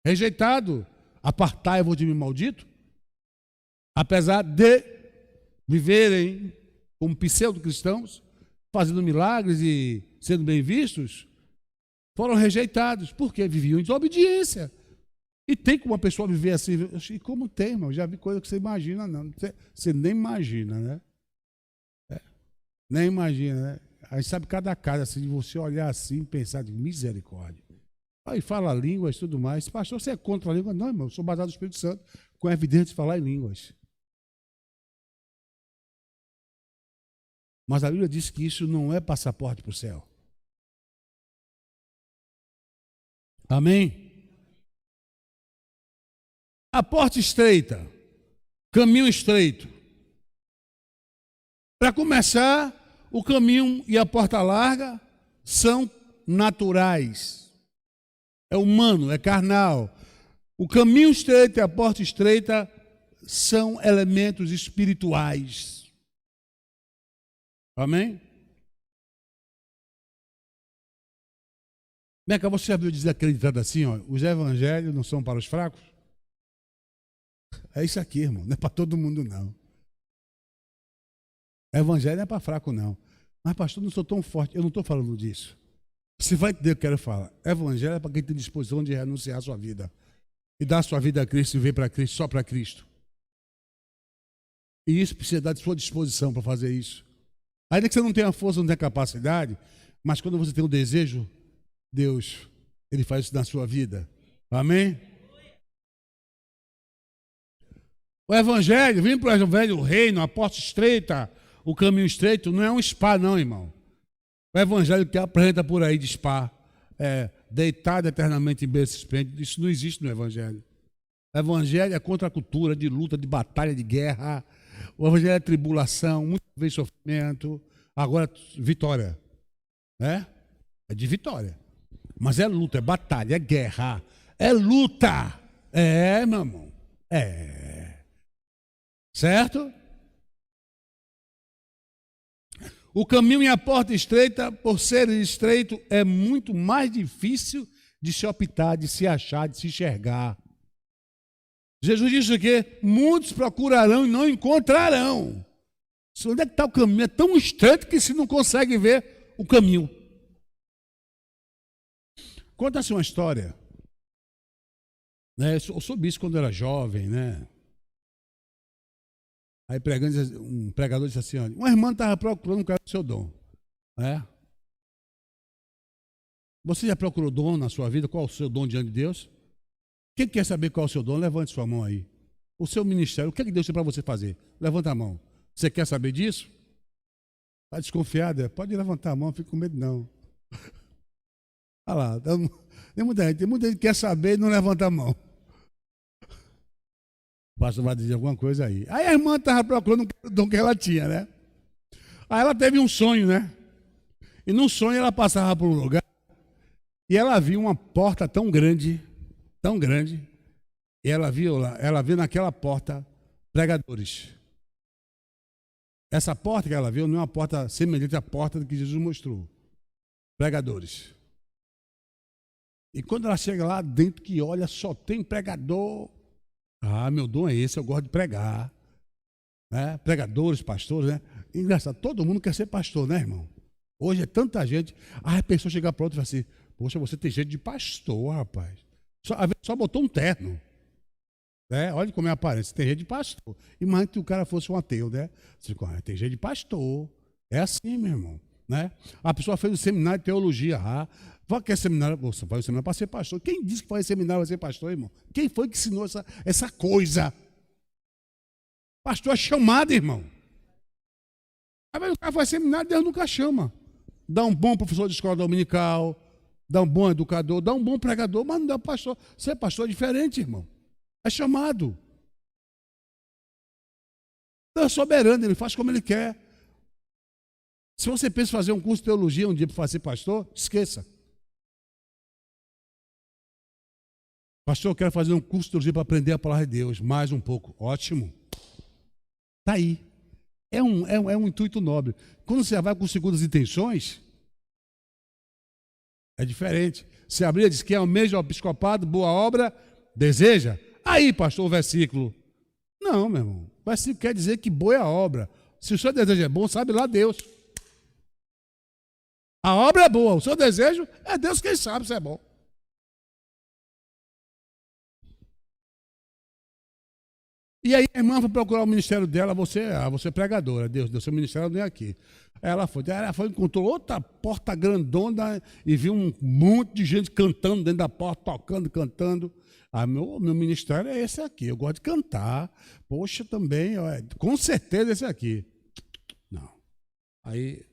rejeitados. Apartai-vos de mim, maldito. Apesar de viverem como pseudo-cristãos, fazendo milagres e sendo bem vistos, foram rejeitados. Porque viviam em desobediência. E tem como uma pessoa viver assim? E como tem, irmão? Já vi coisa que você imagina, não. Você nem imagina, né? Nem imagina, né? Aí sabe cada casa, assim, de você olhar assim e pensar de misericórdia. Aí fala línguas e tudo mais. Pastor, você é contra a língua? Não, irmão, eu sou baseado no Espírito Santo, com evidência de falar em línguas. Mas a Bíblia diz que isso não é passaporte para o céu. Amém? A porta estreita, caminho estreito. Para começar, o caminho e a porta larga são naturais. É humano, é carnal. O caminho estreito e a porta estreita são elementos espirituais. Amém? Como é que você já viu dizer aquele ditado assim, ó, os evangelhos não são para os fracos? É isso aqui, irmão, não é para todo mundo, não. Evangelho não é para fraco, não. Mas, pastor, não sou tão forte. Eu não estou falando disso. Você vai entender o que eu quero falar. Evangelho é para quem tem disposição de renunciar à sua vida. e dar sua vida a Cristo e viver para Cristo, só para Cristo. E isso precisa dar de sua disposição para fazer isso. Ainda que você não tenha força, não tenha capacidade, mas quando você tem o desejo, Deus, Ele faz isso na sua vida. Amém? O Evangelho, vem para o Evangelho, o reino, a porta estreita, o caminho estreito, não é um spa não, irmão. O Evangelho que apresenta por aí de spa, deitado eternamente em berço esplêndido, isso não existe no Evangelho. O Evangelho é contra a cultura de luta, de batalha, de guerra. O Evangelho é tribulação, muitas vezes sofrimento, agora vitória. É de vitória. Mas é luta, é batalha, é guerra, é luta. Meu irmão. Certo? O caminho e a porta estreita, por ser estreito, é muito mais difícil de se optar, de se achar, de se enxergar. Jesus disse que muitos procurarão e não encontrarão. Onde é que está o caminho? É tão estreito que se não consegue ver o caminho. Conta-se uma história. Eu soube isso quando eu era jovem, né? Aí um pregador disse assim, olha, uma irmã estava procurando um cara do seu dom. Você já procurou dom na sua vida? Qual é o seu dom diante de Deus? Quem quer saber qual é o seu dom? Levante sua mão aí. O seu ministério, o que é que Deus tem para você fazer? Levanta a mão. Você quer saber disso? Está desconfiado? Pode levantar a mão, não fica com medo não. Olha lá, tem muita gente que quer saber e não levanta a mão. O pastor vai dizer alguma coisa aí. Aí a irmã estava procurando o dom que ela tinha, né? Aí ela teve um sonho, né? E no sonho ela passava por um lugar e ela viu uma porta tão grande, e ela viu naquela porta pregadores. Essa porta que ela viu não é uma porta semelhante à porta que Jesus mostrou. Pregadores. E quando ela chega lá dentro que olha, só tem pregador. Meu dom é esse, eu gosto de pregar. Pregadores, pastores, né? Engraçado, todo mundo quer ser pastor, né, irmão? Hoje é tanta gente. A pessoa chega para outra e fala assim, poxa, você tem jeito de pastor, rapaz. Só botou um terno. Olha como é a aparência, tem jeito de pastor. Imagina que o cara fosse um ateu, né? Você fala, tem jeito de pastor. É assim, meu irmão. Né? A pessoa fez um seminário de teologia. Quer seminário? Você faz um seminário para ser pastor. Quem disse que faz seminário para ser pastor, irmão? Quem foi que ensinou essa coisa? Pastor é chamado, irmão. Aí o cara faz seminário, Deus nunca chama. Dá um bom professor de escola dominical, dá um bom educador, dá um bom pregador, mas não dá pastor. Ser pastor é diferente, irmão. É chamado. Deus é soberano, ele faz como ele quer. Se você pensa em fazer um curso de teologia um dia para ser pastor, esqueça. Pastor, eu quero fazer um curso de teologia para aprender a palavra de Deus. Mais um pouco. Ótimo. Está aí. É um intuito nobre. Quando você vai com segundas intenções, é diferente. Se abrir diz que é o mesmo episcopado, boa obra, deseja. Aí, pastor, o versículo. Não, meu irmão. O versículo quer dizer que boa é a obra. Se o seu desejo é bom, sabe lá Deus. A obra é boa, o seu desejo é Deus quem sabe se é bom. E aí a irmã foi procurar o ministério dela, você é pregadora, Deus, seu ministério não é aqui. Ela foi, encontrou outra porta grandona e viu um monte de gente cantando dentro da porta, tocando, cantando. Meu ministério é esse aqui, eu gosto de cantar. Poxa, também, com certeza esse aqui. Não. Aí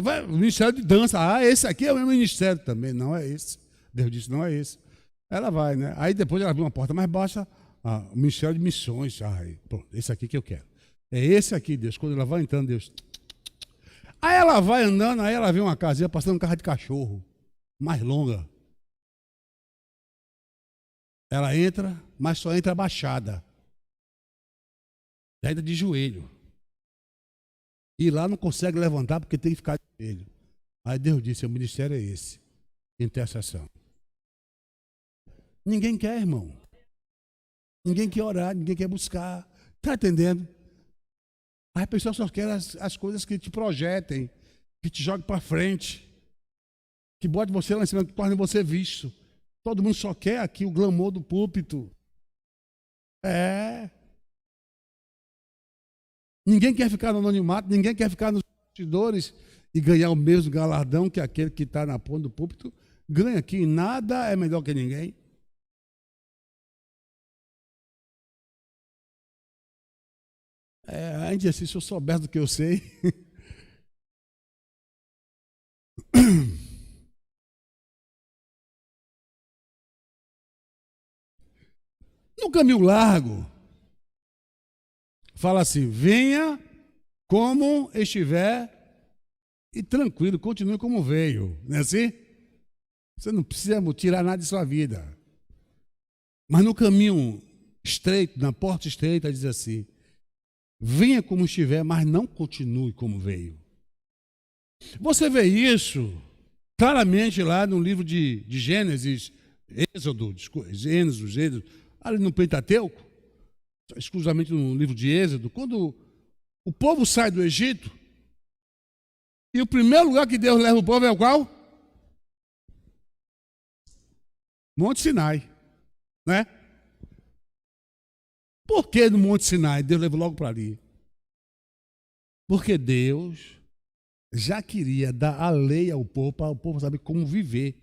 vai o ministério de dança. Esse aqui é o meu ministério também. Não é esse. Deus disse, não é esse. Ela vai, né? Aí depois ela viu uma porta mais baixa, o ministério de missões. Pronto, esse aqui que eu quero. É esse aqui, Deus. Quando ela vai entrando, Deus. Aí ela vai andando, aí ela vê uma casinha passando um carro de cachorro, mais longa. Ela entra, mas só entra abaixada. Entra de joelho. E lá não consegue levantar porque tem que ficar de joelho. Aí Deus disse, o ministério é esse. Intercessão. Ninguém quer, irmão. Ninguém quer orar, ninguém quer buscar. Está entendendo? As pessoas só querem as coisas que te projetem, que te joguem para frente, que bote você lá em cima, que torne você visto. Todo mundo só quer aqui o glamour do púlpito. Ninguém quer ficar no anonimato, ninguém quer ficar nos bastidores e ganhar o mesmo galardão que aquele que está na ponta do púlpito ganha aqui. Nada é melhor que ninguém. A gente assim, se eu soubesse do que eu sei. No caminho largo, fala assim: venha como estiver e tranquilo, continue como veio. Não é assim? Você não precisa tirar nada de sua vida. Mas no caminho estreito, na porta estreita, diz assim: venha como estiver, mas não continue como veio. Você vê isso claramente lá no livro de Gênesis, Êxodo, ali no Pentateuco, exclusivamente no livro de Êxodo, quando o povo sai do Egito, e o primeiro lugar que Deus leva o povo é o qual? Monte Sinai, né? Por que no Monte Sinai Deus levou logo para ali? Porque Deus já queria dar a lei ao povo, para o povo saber como viver.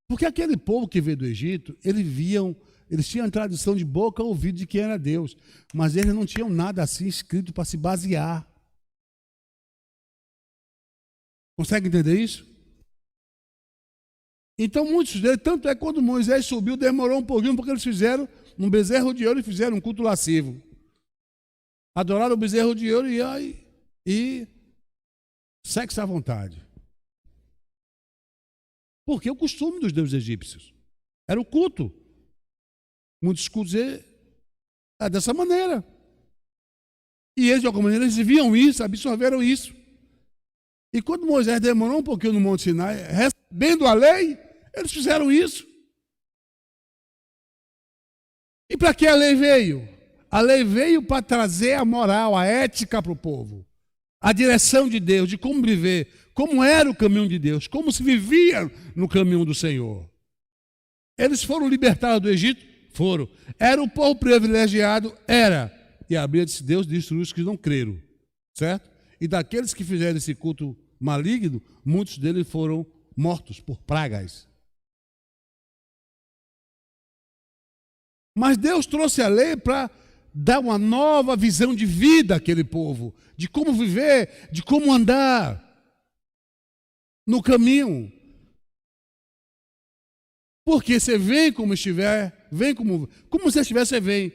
Porque aquele povo que veio do Egito, eles tinham a tradição de boca a ouvido de quem era Deus, mas eles não tinham nada assim escrito para se basear. Consegue entender isso? Então muitos deles, tanto é que quando Moisés subiu, demorou um pouquinho, porque eles fizeram um bezerro de ouro e fizeram um culto lascivo. Adoraram o bezerro de ouro e sexo à vontade. Porque o costume dos deuses egípcios era o culto. Muitos cultos é dessa maneira. E eles, de alguma maneira, eles viam isso, absorveram isso. E quando Moisés demorou um pouquinho no Monte Sinai, recebendo a lei, eles fizeram isso. E para que a lei veio? A lei veio para trazer a moral, a ética para o povo. A direção de Deus, de como viver, como era o caminho de Deus, como se vivia no caminho do Senhor. Eles foram libertados do Egito? Foram. Era o povo privilegiado? Era. E a Bíblia disse: Deus destruiu os que não creram. Certo? E daqueles que fizeram esse culto maligno, muitos deles foram mortos por pragas. Mas Deus trouxe a lei para dar uma nova visão de vida àquele povo, de como viver, de como andar no caminho. Porque você vem como estiver, vem como você estiver, você vem.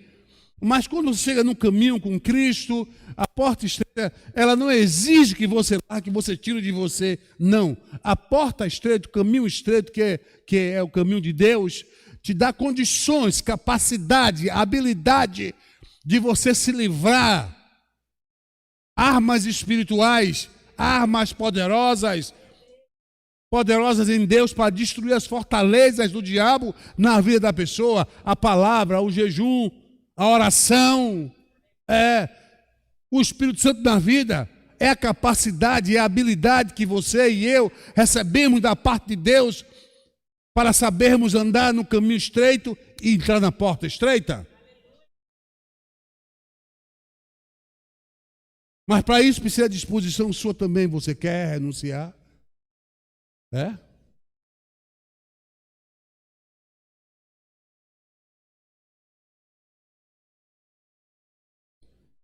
Mas quando você chega no caminho com Cristo, a porta estreita, ela não exige que você largue, que você tire de você. Não. A porta estreita, o caminho estreito, que é o caminho de Deus, te dá condições, capacidade, habilidade de você se livrar. Armas espirituais, armas poderosas em Deus para destruir as fortalezas do diabo na vida da pessoa. A palavra, o jejum, a oração, o Espírito Santo na vida, é a capacidade, é a habilidade que você e eu recebemos da parte de Deus para sabermos andar no caminho estreito e entrar na porta estreita. Mas para isso precisa de disposição sua também. Você quer renunciar?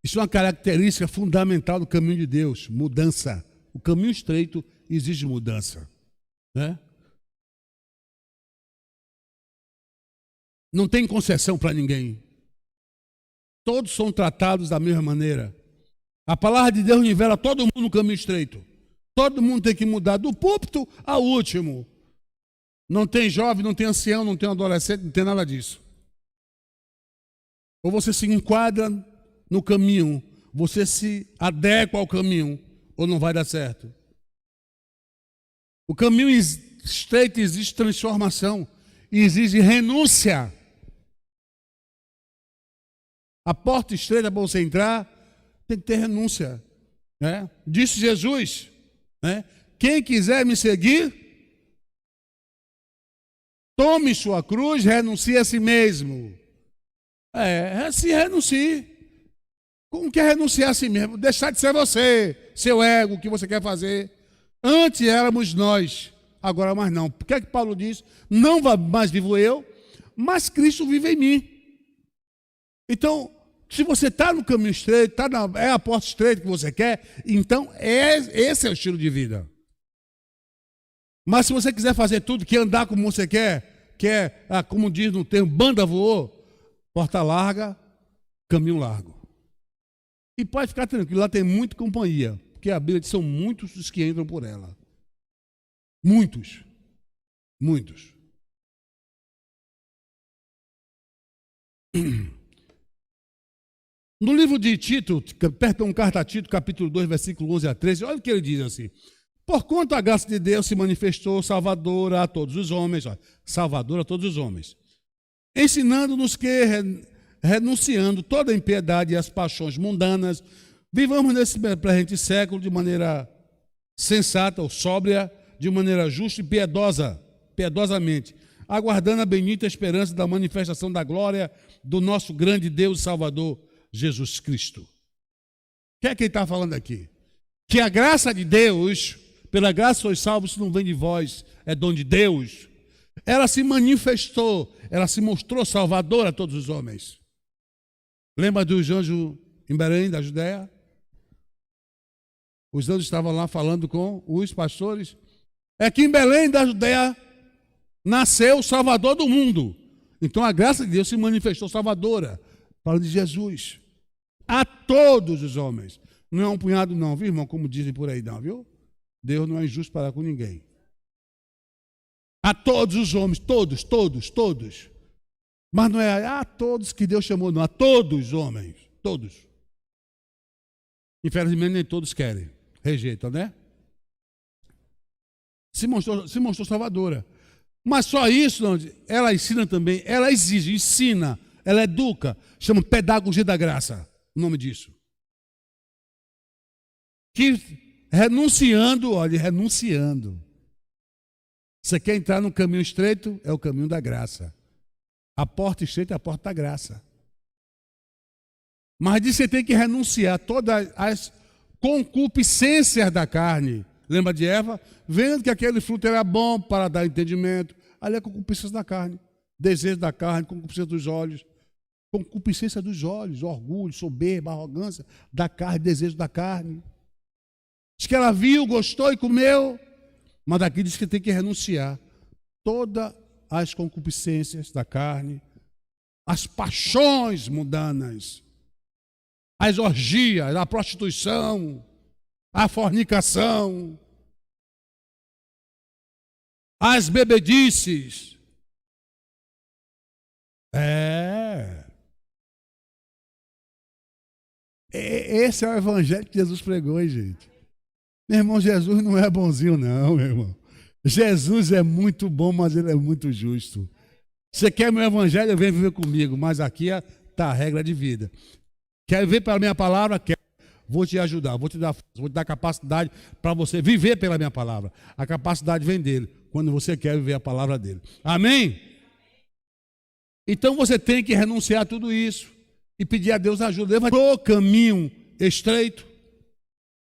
Isso é uma característica fundamental do caminho de Deus: mudança. O caminho estreito exige mudança, né? Não tem concessão para ninguém. Todos são tratados da mesma maneira. A palavra de Deus nivela todo mundo no caminho estreito. Todo mundo tem que mudar do púlpito ao último. Não tem jovem, não tem ancião, não tem adolescente, não tem nada disso. Ou você se enquadra no caminho, você se adequa ao caminho, ou não vai dar certo. O caminho estreito exige transformação, exige renúncia. A porta estreita para você entrar tem que ter renúncia, né? Disse Jesus, 'Quem quiser me seguir, Tome sua cruz, renuncie a si mesmo. Se renuncie. Como que é renunciar a si mesmo? Deixar de ser você, seu ego, o que você quer fazer. Antes éramos nós, agora mais não. Por que é que Paulo diz? Não mais vivo eu, mas Cristo vive em mim. Então, se você está no caminho estreito, é a porta estreita que você quer, então esse é o estilo de vida. Mas se você quiser fazer tudo, quer andar como você quer, como diz no termo, banda voou, porta larga, caminho largo. E pode ficar tranquilo, lá tem muita companhia, porque a Bíblia diz que são muitos os que entram por ela. Muitos. Muitos. No livro de Tito, carta a Tito, capítulo 2, versículo 11 a 13, olha o que ele diz assim. Porquanto a graça de Deus se manifestou salvadora a todos os homens, salvadora a todos os homens, ensinando-nos que, renunciando toda a impiedade e as paixões mundanas, vivamos nesse presente século de maneira sensata ou sóbria, de maneira justa e piedosamente, aguardando a bendita esperança da manifestação da glória do nosso grande Deus e Salvador, Jesus Cristo. O que é que ele está falando aqui? Que a graça de Deus, pela graça sois salvos, não vem de vós, é dom de Deus. Ela se manifestou, ela se mostrou salvadora a todos os homens. Lembra dos anjos em Belém, da Judéia? Os anjos estavam lá falando com os pastores. É que em Belém, da Judéia, nasceu o Salvador do mundo. Então a graça de Deus se manifestou salvadora, falando de Jesus, a todos os homens. Não é um punhado não, viu, irmão? Como dizem por aí, não, viu? Deus não é injusto para com ninguém. A todos os homens, todos. Mas não é a todos que Deus chamou, não. A todos os homens, todos. Infelizmente nem todos querem, rejeitam, né? Se mostrou salvadora. Mas só isso, não, ela ensina também, ela exige, ensina, ela educa, chama pedagogia da graça, o nome disso. Que renunciando. Você quer entrar no caminho estreito? É o caminho da graça. A porta estreita é a porta da graça. Mas diz que você tem que renunciar a todas as concupiscências da carne. Lembra de Eva? Vendo que aquele fruto era bom para dar entendimento. Ali é concupiscência da carne. Desejo da carne, concupiscência dos olhos. Concupiscência dos olhos, orgulho, soberba, arrogância da carne, desejo da carne. Diz que ela viu, gostou e comeu. Mas daqui diz que tem que renunciar. Todas as concupiscências da carne, as paixões mundanas, as orgias, a prostituição, a fornicação, as bebedices. Esse é o evangelho que Jesus pregou, hein, gente? Meu irmão, Jesus não é bonzinho, não, meu irmão. Jesus é muito bom, mas ele é muito justo. Você quer meu evangelho? Vem viver comigo, mas aqui está a regra de vida. Quer viver pela minha palavra? Quer. Vou te ajudar, vou te dar capacidade para você viver pela minha palavra. A capacidade vem dele, quando você quer viver a palavra dele. Amém? Então você tem que renunciar a tudo isso e pedir a Deus ajuda. Leva o caminho estreito.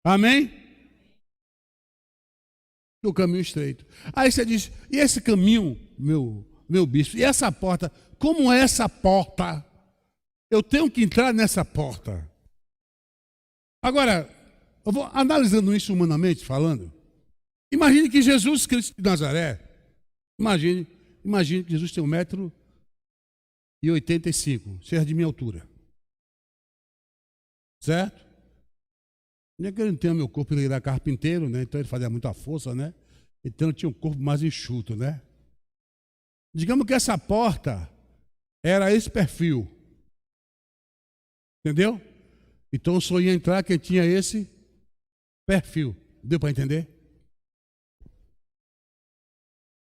Amém? O caminho estreito. Aí você diz, e esse caminho, meu bispo, e essa porta, como é essa porta? Eu tenho que entrar nessa porta. Agora, eu vou analisando isso humanamente falando. Imagine que Jesus Cristo de Nazaré, imagine que Jesus tem 1,85 m, seja de minha altura. Certo? Não é que ele não tenha meu corpo, ele era carpinteiro, né? Então ele fazia muita força, né? Então ele tinha um corpo mais enxuto, né? Digamos que essa porta era esse perfil. Entendeu? Então eu só ia entrar quem tinha esse perfil. Deu para entender?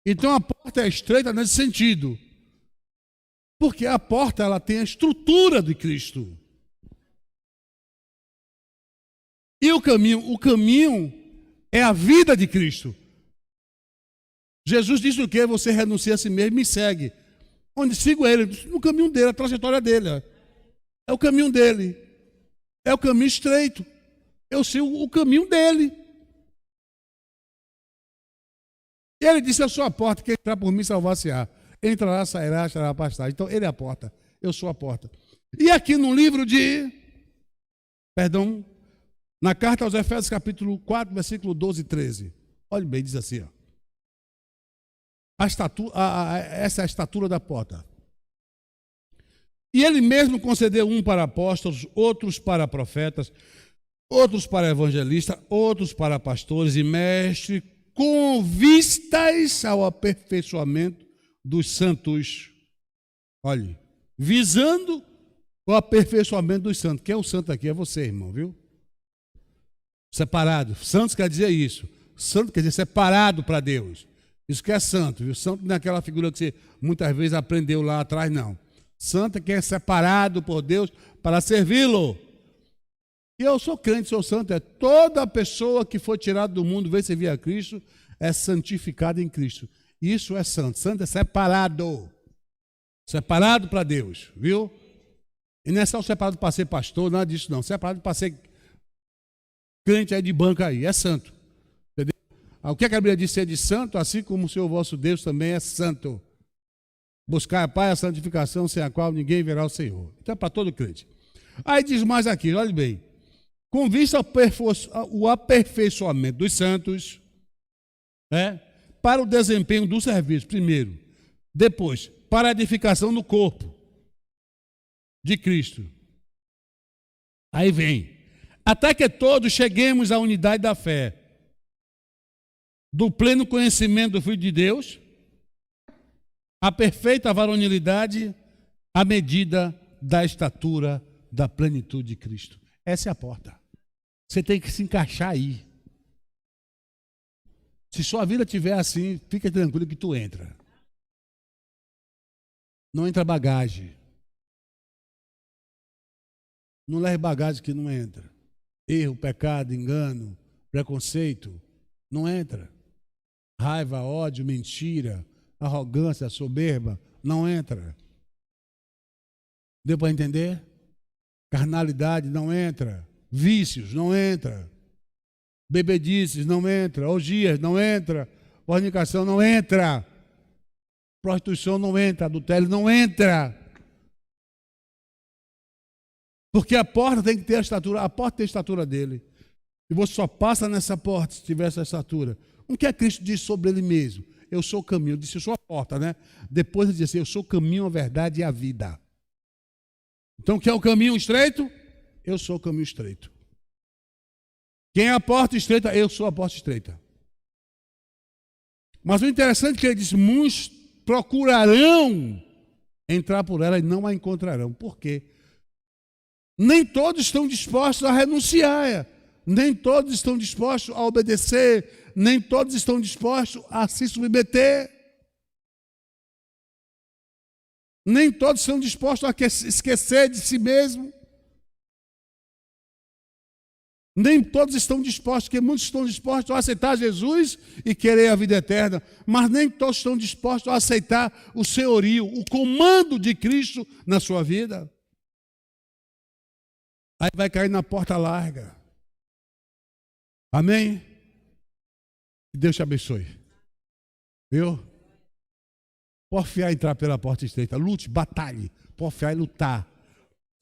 Então a porta é estreita nesse sentido. Porque a porta ela tem a estrutura de Cristo. E o caminho é a vida de Cristo. Jesus disse o quê? Você renuncia a si mesmo e me segue. Onde sigo ele? No caminho dele, a trajetória dele. É o caminho dele. É o caminho estreito. Eu sigo o caminho dele. E ele disse: eu sou a porta, quem entrar por mim salvar-se-á. Entrará, sairá, achará pastagem. Então ele é a porta, eu sou a porta. E aqui no livro na carta aos Efésios, capítulo 4, versículo 12 e 13. Olha bem, diz assim, ó. Essa é a estatura da porta. E ele mesmo concedeu um para apóstolos, outros para profetas, outros para evangelistas, outros para pastores e mestres, com vistas ao aperfeiçoamento dos santos. Olhe, visando o aperfeiçoamento dos santos. Quem é o santo aqui? É você, irmão, viu? Separado. Santos quer dizer isso. Santo quer dizer separado para Deus. Isso que é santo, viu? Santo não é aquela figura que você muitas vezes aprendeu lá atrás, não. Santo é quem é separado por Deus para servi-lo. E eu sou crente, sou santo. É toda pessoa que foi tirada do mundo, veio servir a Cristo, é santificada em Cristo. Isso é santo. Santo é separado. Separado para Deus, viu? E não é só separado para ser pastor, nada disso não. Separado para ser crente aí de banca aí. É santo. Entendeu? O que a Bíblia diz ser de santo, assim como o Senhor vosso Deus também é santo. Buscar a paz e a santificação, sem a qual ninguém verá o Senhor. Então é para todo crente. Aí diz mais aqui, olha bem. Com vista ao aperfeiçoamento dos santos, para o desempenho do serviço, primeiro. Depois, para a edificação do corpo de Cristo. Aí vem. Até que todos cheguemos à unidade da fé, do pleno conhecimento do Filho de Deus, a perfeita varonilidade, à medida da estatura da plenitude de Cristo. Essa é a porta. Você tem que se encaixar aí. Se sua vida estiver assim, fica tranquilo que tu entra. Não entra bagagem. Não leve bagagem que não entra. Erro, pecado, engano, preconceito, não entra. Raiva, ódio, mentira, arrogância, soberba, não entra. Deu para entender? Carnalidade não entra. Vícios não entra. Bebedices não entra. Orgias não entra. Fornicação não entra. Prostituição não entra. Adultério não entra. Porque a porta tem que ter a estatura. A porta tem a estatura dele. E você só passa nessa porta se tiver essa estatura. O que é Cristo disse sobre ele mesmo? Eu sou o caminho. Ele disse, eu sou a porta, né? Depois ele disse assim, eu sou o caminho, a verdade e a vida. Então, quem é o caminho estreito? Eu sou o caminho estreito. Quem é a porta estreita? Eu sou a porta estreita. Mas o interessante é que ele disse, muitos procurarão entrar por ela e não a encontrarão. Por quê? Nem todos estão dispostos a renunciar. Nem todos estão dispostos a obedecer. Nem todos estão dispostos a se submeter. Nem todos estão dispostos a esquecer de si mesmo. Nem todos estão dispostos, porque muitos estão dispostos a aceitar Jesus e querer a vida eterna, mas nem todos estão dispostos a aceitar o senhorio, o comando de Cristo na sua vida. Aí vai cair na porta larga. Amém? Que Deus te abençoe. Viu? Porfiar e entrar pela porta estreita. Lute, batalhe. Porfiar e lutar.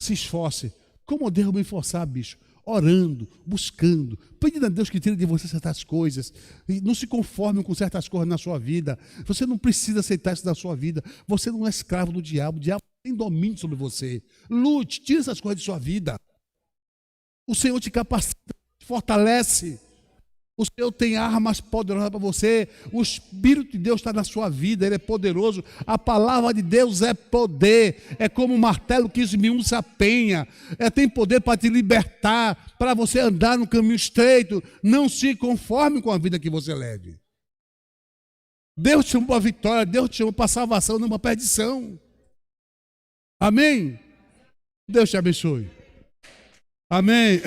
Se esforce. Como eu devo me esforçar, bicho? Orando, buscando, pedindo a Deus que tire de você certas coisas. E não se conforme com certas coisas na sua vida. Você não precisa aceitar isso na sua vida. Você não é escravo do diabo. O diabo tem domínio sobre você. Lute, tire essas coisas de sua vida. O Senhor te capacita, te fortalece. O Senhor tem armas poderosas para você. O Espírito de Deus está na sua vida. Ele é poderoso. A palavra de Deus é poder. É como um martelo que esmiuça a penha. Tem poder para te libertar, para você andar no caminho estreito. Não se conforme com a vida que você leve. Deus te chamou para a vitória. Deus te chamou para a salvação, não para a perdição. Amém? Deus te abençoe. Amém.